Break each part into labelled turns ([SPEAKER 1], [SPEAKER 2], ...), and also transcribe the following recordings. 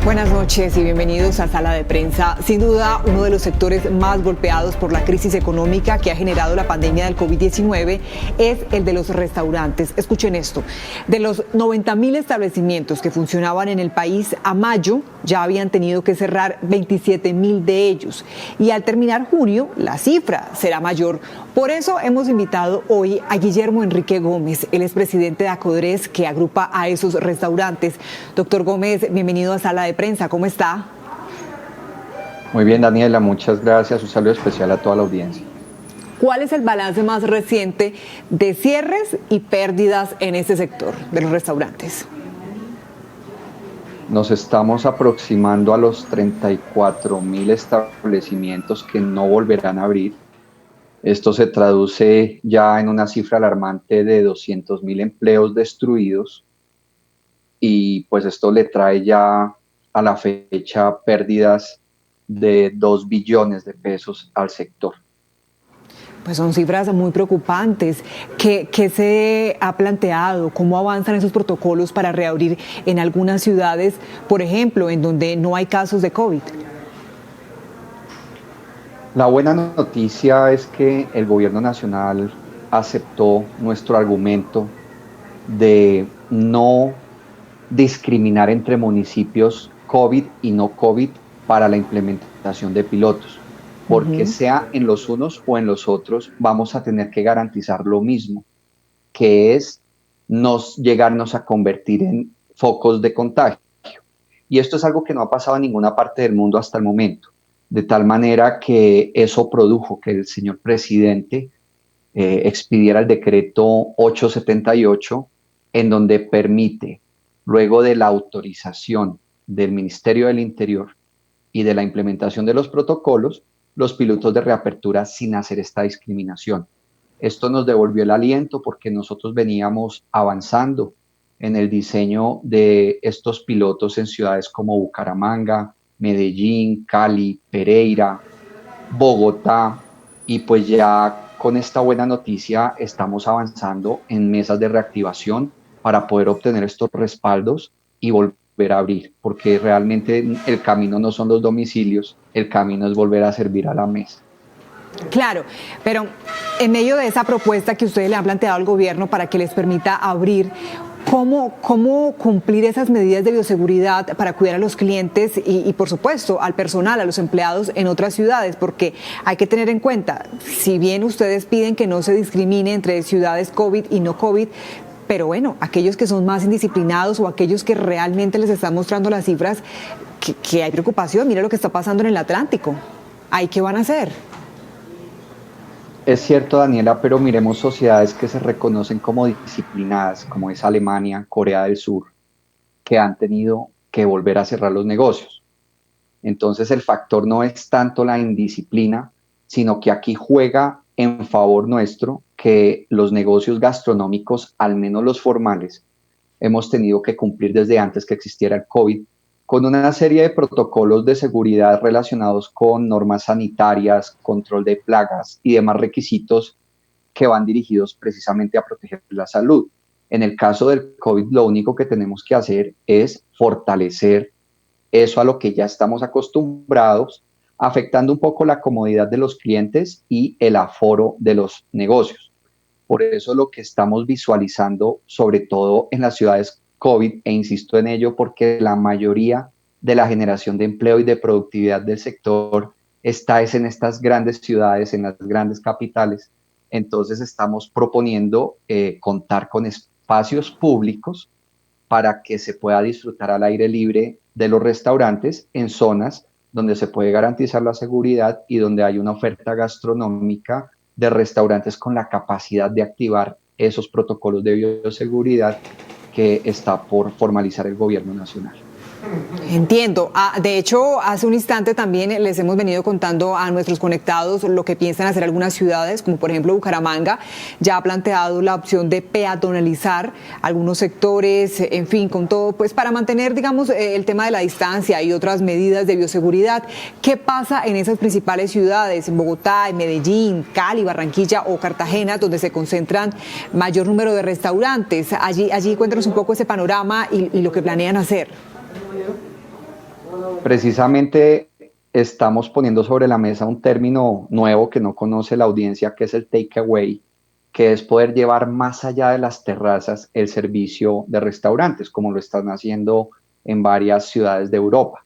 [SPEAKER 1] Buenas noches y bienvenidos a Sala de Prensa. Sin duda, uno de los sectores más golpeados por la crisis económica que ha generado la pandemia del COVID-19 es el de los restaurantes. Escuchen esto, de los 90.000 establecimientos que funcionaban en el país a mayo, ya habían tenido que cerrar 27.000 de ellos. Y al terminar junio, la cifra será mayor. Por eso hemos invitado hoy a Guillermo Enrique Gómez, él es presidente de Acodres, que agrupa a esos restaurantes. Doctor Gómez, bienvenido a Sala de Prensa, ¿cómo está?
[SPEAKER 2] Muy bien, Daniela, muchas gracias. Un saludo especial a toda la audiencia.
[SPEAKER 1] ¿Cuál es el balance más reciente de cierres y pérdidas en este sector de los restaurantes?
[SPEAKER 2] Nos estamos aproximando a los 34.000 establecimientos que no volverán a abrir. Esto se traduce ya en una cifra alarmante de 200.000 empleos destruidos y pues esto le trae ya a la fecha pérdidas de 2 billones de pesos al sector.
[SPEAKER 1] Pues son cifras muy preocupantes. ¿Qué se ha planteado? ¿Cómo avanzan esos protocolos para reabrir en algunas ciudades, por ejemplo, en donde no hay casos de COVID?
[SPEAKER 2] La buena noticia es que el gobierno nacional aceptó nuestro argumento de no discriminar entre municipios COVID y no COVID para la implementación de pilotos, porque sea en los unos o en los otros, vamos a tener que garantizar lo mismo, que es no llegarnos a convertir en focos de contagio. Y esto es algo que no ha pasado en ninguna parte del mundo hasta el momento, de tal manera que eso produjo que el señor presidente expidiera el decreto 878, en donde permite, luego de la autorización del Ministerio del Interior y de la implementación de los protocolos, los pilotos de reapertura sin hacer esta discriminación. Esto nos devolvió el aliento porque nosotros veníamos avanzando en el diseño de estos pilotos en ciudades como Bucaramanga, Medellín, Cali, Pereira, Bogotá, y pues ya con esta buena noticia estamos avanzando en mesas de reactivación para poder obtener estos respaldos y volver a abrir, porque realmente el camino no son los domicilios, el camino es volver a servir a la mesa.
[SPEAKER 1] Claro, pero en medio de esa propuesta que ustedes le han planteado al gobierno para que les permita abrir, ¿cómo cumplir esas medidas de bioseguridad para cuidar a los clientes y, por supuesto, al personal, a los empleados en otras ciudades? Porque hay que tener en cuenta, si bien ustedes piden que no se discrimine entre ciudades COVID y no COVID, pero bueno, aquellos que son más indisciplinados o aquellos que realmente les están mostrando las cifras, que hay preocupación. Mira lo que está pasando en el Atlántico. ¿Ahí qué van a hacer?
[SPEAKER 2] Es cierto, Daniela, pero miremos sociedades que se reconocen como disciplinadas, como es Alemania, Corea del Sur, que han tenido que volver a cerrar los negocios. Entonces el factor no es tanto la indisciplina, sino que aquí juega en favor nuestro que los negocios gastronómicos, al menos los formales, hemos tenido que cumplir desde antes que existiera el COVID, con una serie de protocolos de seguridad relacionados con normas sanitarias, control de plagas y demás requisitos que van dirigidos precisamente a proteger la salud. En el caso del COVID, lo único que tenemos que hacer es fortalecer eso a lo que ya estamos acostumbrados, afectando un poco la comodidad de los clientes y el aforo de los negocios. Por eso lo que estamos visualizando, sobre todo en las ciudades COVID, e insisto en ello porque la mayoría de la generación de empleo y de productividad del sector está en estas grandes ciudades, en las grandes capitales. Entonces estamos proponiendo contar con espacios públicos para que se pueda disfrutar al aire libre de los restaurantes en zonas donde se puede garantizar la seguridad y donde hay una oferta gastronómica de restaurantes con la capacidad de activar esos protocolos de bioseguridad que está por formalizar el gobierno nacional.
[SPEAKER 1] Entiendo. De hecho, hace un instante también les hemos venido contando a nuestros conectados lo que piensan hacer algunas ciudades, como por ejemplo Bucaramanga, ya ha planteado la opción de peatonalizar algunos sectores, en fin, con todo, pues para mantener, digamos, el tema de la distancia y otras medidas de bioseguridad. ¿Qué pasa en esas principales ciudades, en Bogotá, en Medellín, Cali, Barranquilla o Cartagena, donde se concentran mayor número de restaurantes? Allí cuéntanos un poco ese panorama y lo que planean hacer.
[SPEAKER 2] Precisamente estamos poniendo sobre la mesa un término nuevo que no conoce la audiencia, que es el takeaway, que es poder llevar más allá de las terrazas el servicio de restaurantes, como lo están haciendo en varias ciudades de Europa.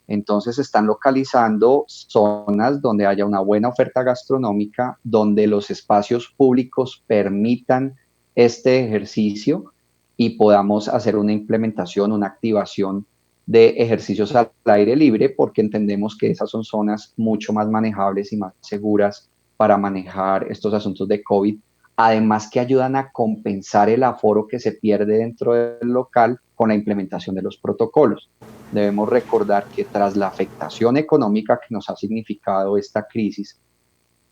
[SPEAKER 2] Entonces están localizando zonas donde haya una buena oferta gastronómica, donde los espacios públicos permitan este ejercicio y podamos hacer una implementación, una activación de ejercicios al aire libre, porque entendemos que esas son zonas mucho más manejables y más seguras para manejar estos asuntos de COVID, además que ayudan a compensar el aforo que se pierde dentro del local con la implementación de los protocolos. Debemos recordar que tras la afectación económica que nos ha significado esta crisis,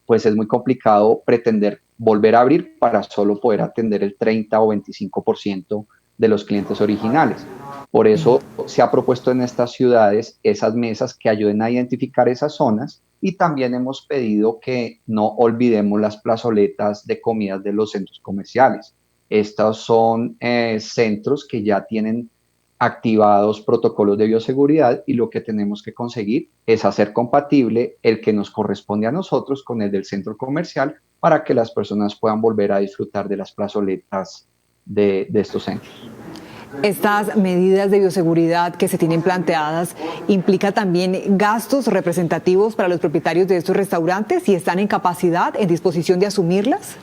[SPEAKER 2] pues es muy complicado pretender volver a abrir para solo poder atender el 30 o 25% de los clientes originales. Por eso se ha propuesto en estas ciudades esas mesas que ayuden a identificar esas zonas, y también hemos pedido que no olvidemos las plazoletas de comidas de los centros comerciales. Estos son centros que ya tienen activados protocolos de bioseguridad, y lo que tenemos que conseguir es hacer compatible el que nos corresponde a nosotros con el del centro comercial, para que las personas puedan volver a disfrutar de las plazoletas de estos centros.
[SPEAKER 1] Estas medidas de bioseguridad que se tienen planteadas implica también gastos representativos para los propietarios de estos restaurantes, y están en capacidad, en disposición de asumirlas.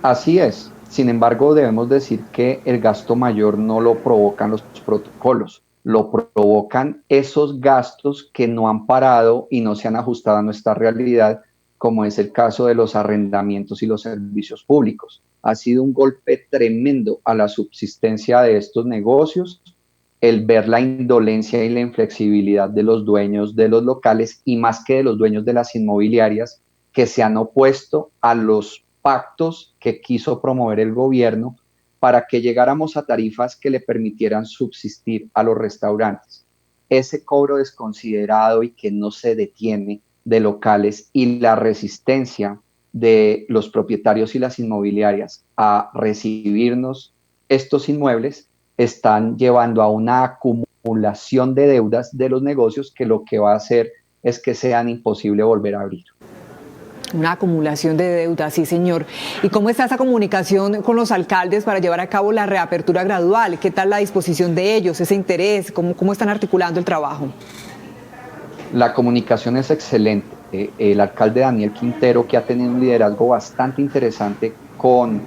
[SPEAKER 2] Así es. Sin embargo, debemos decir que el gasto mayor no lo provocan los protocolos, lo provocan esos gastos que no han parado y no se han ajustado a nuestra realidad, como es el caso de los arrendamientos y los servicios públicos. Ha sido un golpe tremendo a la subsistencia de estos negocios el ver la indolencia y la inflexibilidad de los dueños de los locales, y más que de los dueños de las inmobiliarias, que se han opuesto a los pactos que quiso promover el gobierno para que llegáramos a tarifas que le permitieran subsistir a los restaurantes. Ese cobro desconsiderado y que no se detiene de locales, y la resistencia de los propietarios y las inmobiliarias a recibirnos estos inmuebles, están llevando a una acumulación de deudas de los negocios, que lo que va a hacer es que sean imposible volver a abrir.
[SPEAKER 1] Una acumulación de deuda, sí, señor. ¿Y cómo está esa comunicación con los alcaldes para llevar a cabo la reapertura gradual? ¿Qué tal la disposición de ellos, ese interés? ¿Cómo están articulando el trabajo?
[SPEAKER 2] La comunicación es excelente. El alcalde Daniel Quintero, que ha tenido un liderazgo bastante interesante con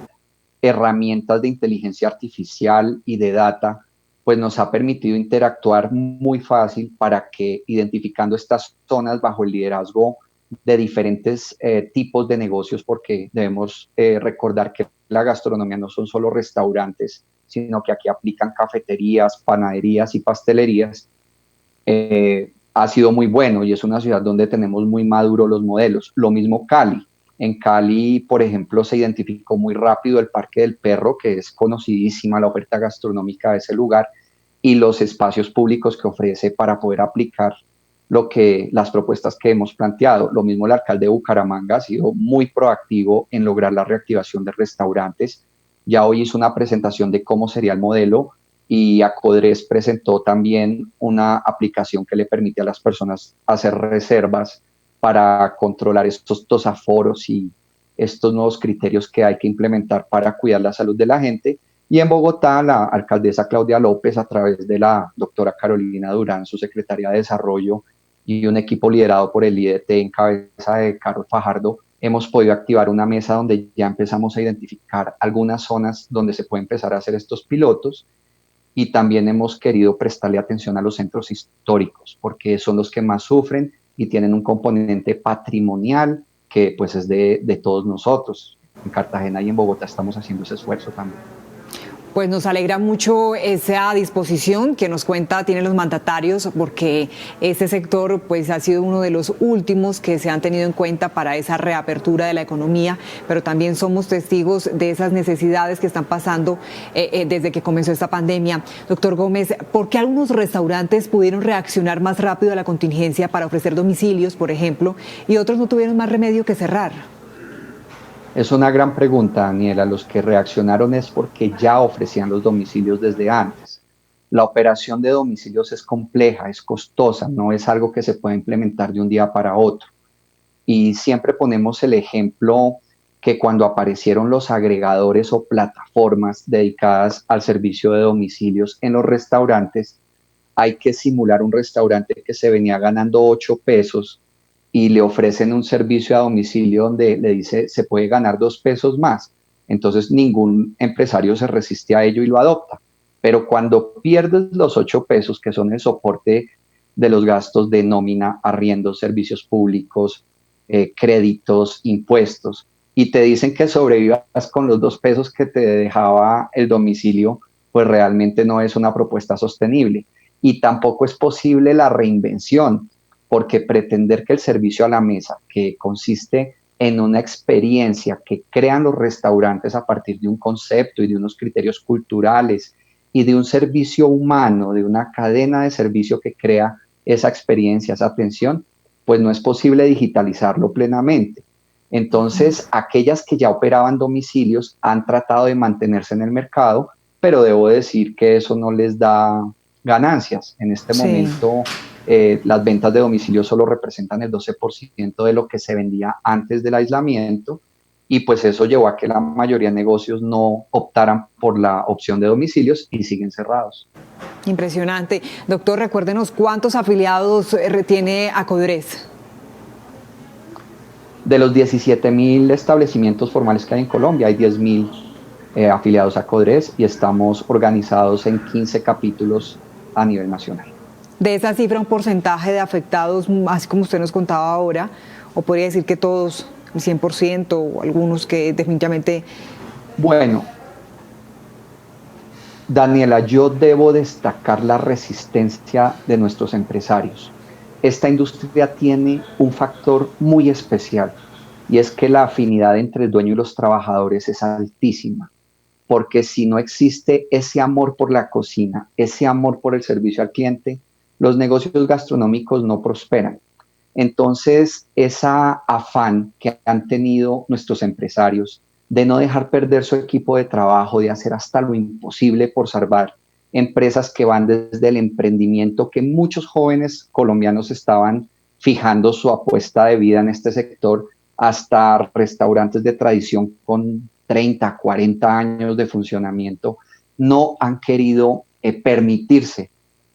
[SPEAKER 2] herramientas de inteligencia artificial y de data, pues nos ha permitido interactuar muy fácil para que, identificando estas zonas bajo el liderazgo de diferentes tipos de negocios, porque debemos recordar que la gastronomía no son solo restaurantes, sino que aquí aplican cafeterías, panaderías y pastelerías, ha sido muy bueno, y es una ciudad donde tenemos muy maduros los modelos. Lo mismo Cali. En Cali, por ejemplo, se identificó muy rápido el Parque del Perro, que es conocidísima la oferta gastronómica de ese lugar, y los espacios públicos que ofrece para poder aplicar las propuestas que hemos planteado. Lo mismo el alcalde de Bucaramanga ha sido muy proactivo en lograr la reactivación de restaurantes. Ya hoy hizo una presentación de cómo sería el modelo, y Acodres presentó también una aplicación que le permite a las personas hacer reservas para controlar estos aforos y estos nuevos criterios que hay que implementar para cuidar la salud de la gente. Y en Bogotá, la alcaldesa Claudia López, a través de la doctora Carolina Durán, su secretaria de Desarrollo, y un equipo liderado por el IDT en cabeza de Carol Fajardo, hemos podido activar una mesa donde ya empezamos a identificar algunas zonas donde se puede empezar a hacer estos pilotos, y también hemos querido prestarle atención a los centros históricos, porque son los que más sufren y tienen un componente patrimonial que pues es de todos nosotros. En Cartagena y en Bogotá estamos haciendo ese esfuerzo también.
[SPEAKER 1] Pues nos alegra mucho esa disposición que nos cuenta tienen los mandatarios, porque este sector pues ha sido uno de los últimos que se han tenido en cuenta para esa reapertura de la economía, pero también somos testigos de esas necesidades que están pasando desde que comenzó esta pandemia. Doctor Gómez, ¿por qué algunos restaurantes pudieron reaccionar más rápido a la contingencia para ofrecer domicilios, por ejemplo, y otros no tuvieron más remedio que cerrar?
[SPEAKER 2] Es una gran pregunta, Daniela. Los que reaccionaron es porque ya ofrecían los domicilios desde antes. La operación de domicilios es compleja, es costosa, no es algo que se puede implementar de un día para otro. Y siempre ponemos el ejemplo que cuando aparecieron los agregadores o plataformas dedicadas al servicio de domicilios en los restaurantes, hay que simular un restaurante que se venía ganando 8 pesos y le ofrecen un servicio a domicilio donde le dice se puede ganar 2 pesos más. Entonces ningún empresario se resiste a ello y lo adopta. Pero cuando pierdes los 8 pesos, que son el soporte de los gastos de nómina, arriendos, servicios públicos, créditos, impuestos, y te dicen que sobrevivas con los 2 pesos que te dejaba el domicilio, pues realmente no es una propuesta sostenible. Y tampoco es posible la reinvención, porque pretender que el servicio a la mesa, que consiste en una experiencia que crean los restaurantes a partir de un concepto y de unos criterios culturales y de un servicio humano, de una cadena de servicio que crea esa experiencia, esa atención, pues no es posible digitalizarlo plenamente. Entonces, aquellas que ya operaban domicilios han tratado de mantenerse en el mercado, pero debo decir que eso no les da ganancias. En este momento, las ventas de domicilio solo representan el 12% de lo que se vendía antes del aislamiento, y pues eso llevó a que la mayoría de negocios no optaran por la opción de domicilios y siguen cerrados.
[SPEAKER 1] Impresionante. Doctor, recuérdenos cuántos afiliados tiene Acodres.
[SPEAKER 2] De los 17.000 establecimientos formales que hay en Colombia, hay 10.000 afiliados a Acodres y estamos organizados en 15 capítulos a nivel nacional.
[SPEAKER 1] De esa cifra, un porcentaje de afectados, así como usted nos contaba ahora, o podría decir que todos, el 100%, o algunos que definitivamente...
[SPEAKER 2] Bueno, Daniela, yo debo destacar la resistencia de nuestros empresarios. Esta industria tiene un factor muy especial, y es que la afinidad entre el dueño y los trabajadores es altísima, porque si no existe ese amor por la cocina, ese amor por el servicio al cliente, los negocios gastronómicos no prosperan. Entonces, esa afán que han tenido nuestros empresarios de no dejar perder su equipo de trabajo, de hacer hasta lo imposible por salvar empresas que van desde el emprendimiento, que muchos jóvenes colombianos estaban fijando su apuesta de vida en este sector, hasta restaurantes de tradición con 30, 40 años de funcionamiento, no han querido permitirse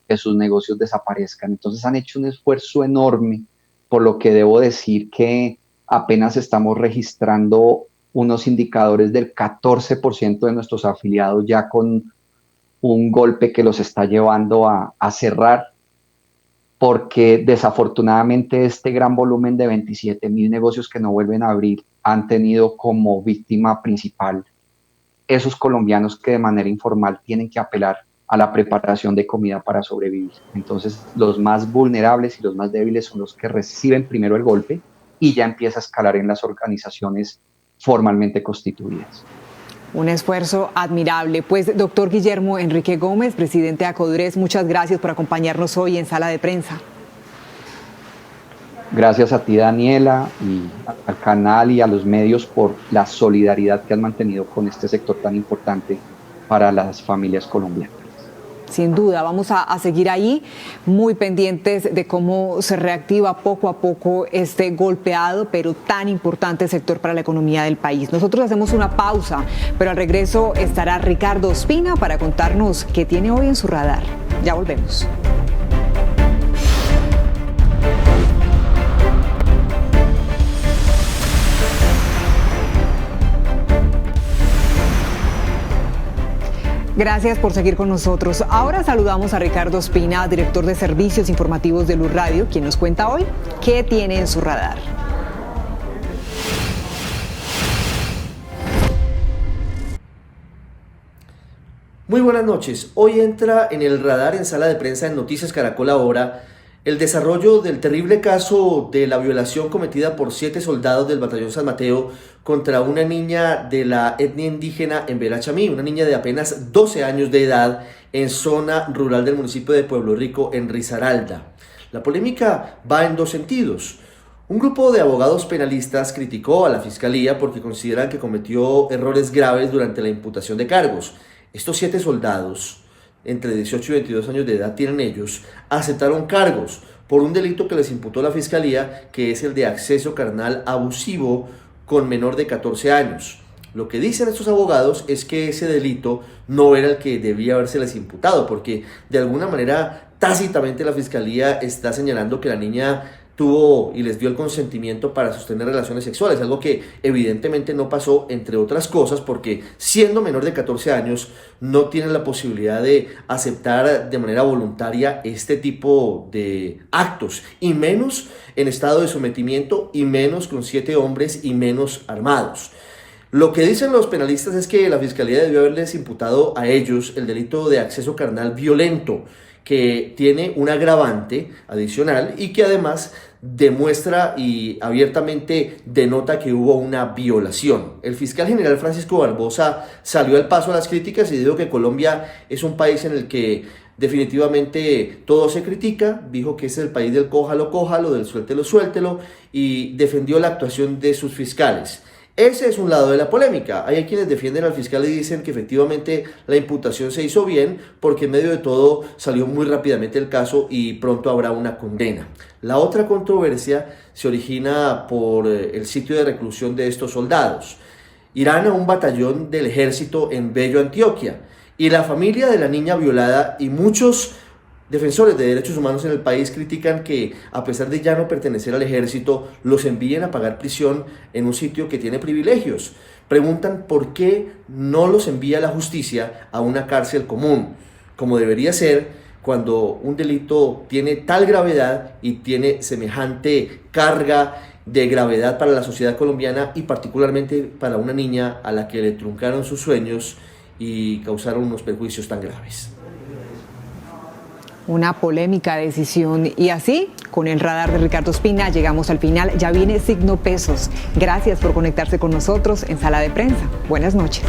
[SPEAKER 2] que sus negocios desaparezcan. Entonces han hecho un esfuerzo enorme, por lo que debo decir que apenas estamos registrando unos indicadores del 14% de nuestros afiliados ya con un golpe que los está llevando a cerrar, porque desafortunadamente este gran volumen de 27.000 negocios que no vuelven a abrir han tenido como víctima principal esos colombianos que de manera informal tienen que apelar a la preparación de comida para sobrevivir. Entonces, los más vulnerables y los más débiles son los que reciben primero el golpe y ya empieza a escalar en las organizaciones formalmente constituidas.
[SPEAKER 1] Un esfuerzo admirable. Pues, doctor Guillermo Enrique Gómez, presidente de Acodres, muchas gracias por acompañarnos hoy en Sala de Prensa.
[SPEAKER 2] Gracias a ti, Daniela, y al canal y a los medios por la solidaridad que han mantenido con este sector tan importante para las familias colombianas.
[SPEAKER 1] Sin duda, vamos a seguir ahí, muy pendientes de cómo se reactiva poco a poco este golpeado, pero tan importante sector para la economía del país. Nosotros hacemos una pausa, pero al regreso estará Ricardo Ospina para contarnos qué tiene hoy en su radar. Ya volvemos. Gracias por seguir con nosotros. Ahora saludamos a Ricardo Ospina, director de Servicios Informativos de Blue Radio, quien nos cuenta hoy qué tiene en su radar.
[SPEAKER 3] Muy buenas noches. Hoy entra en el radar en Sala de Prensa en Noticias Caracol Ahora el desarrollo del terrible caso de la violación cometida por 7 soldados del Batallón San Mateo contra una niña de la etnia indígena en Belachamí, una niña de apenas 12 años de edad en zona rural del municipio de Pueblo Rico, en Risaralda. La polémica va en dos sentidos. Un grupo de abogados penalistas criticó a la Fiscalía porque consideran que cometió errores graves durante la imputación de cargos. Estos 7 soldados entre 18 y 22 años de edad tienen ellos, aceptaron cargos por un delito que les imputó la Fiscalía, que es el de acceso carnal abusivo con menor de 14 años. Lo que dicen estos abogados es que ese delito no era el que debía habérseles imputado, porque de alguna manera tácitamente la Fiscalía está señalando que la niña tuvo y les dio el consentimiento para sostener relaciones sexuales, algo que evidentemente no pasó, entre otras cosas, porque siendo menor de 14 años no tienen la posibilidad de aceptar de manera voluntaria este tipo de actos, y menos en estado de sometimiento, y menos con 7 hombres y menos armados. Lo que dicen los penalistas es que la Fiscalía debió haberles imputado a ellos el delito de acceso carnal violento, que tiene un agravante adicional y que además demuestra y abiertamente denota que hubo una violación. El fiscal general Francisco Barbosa salió al paso a las críticas y dijo que Colombia es un país en el que definitivamente todo se critica, dijo que es el país del cójalo, cójalo, del suéltelo, suéltelo, y defendió la actuación de sus fiscales. Ese es un lado de la polémica. Hay quienes defienden al fiscal y dicen que efectivamente la imputación se hizo bien porque en medio de todo salió muy rápidamente el caso y pronto habrá una condena. La otra controversia se origina por el sitio de reclusión de estos soldados. Irán a un batallón del ejército en Bello, Antioquia, y la familia de la niña violada y muchos defensores de derechos humanos en el país critican que, a pesar de ya no pertenecer al ejército, los envíen a pagar prisión en un sitio que tiene privilegios. Preguntan por qué no los envía la justicia a una cárcel común, como debería ser cuando un delito tiene tal gravedad y tiene semejante carga de gravedad para la sociedad colombiana y particularmente para una niña a la que le truncaron sus sueños y causaron unos perjuicios tan graves.
[SPEAKER 1] Una polémica decisión. Y así, con el radar de Ricardo Ospina, llegamos al final. Ya viene Signo Pesos. Gracias por conectarse con nosotros en Sala de Prensa. Buenas noches.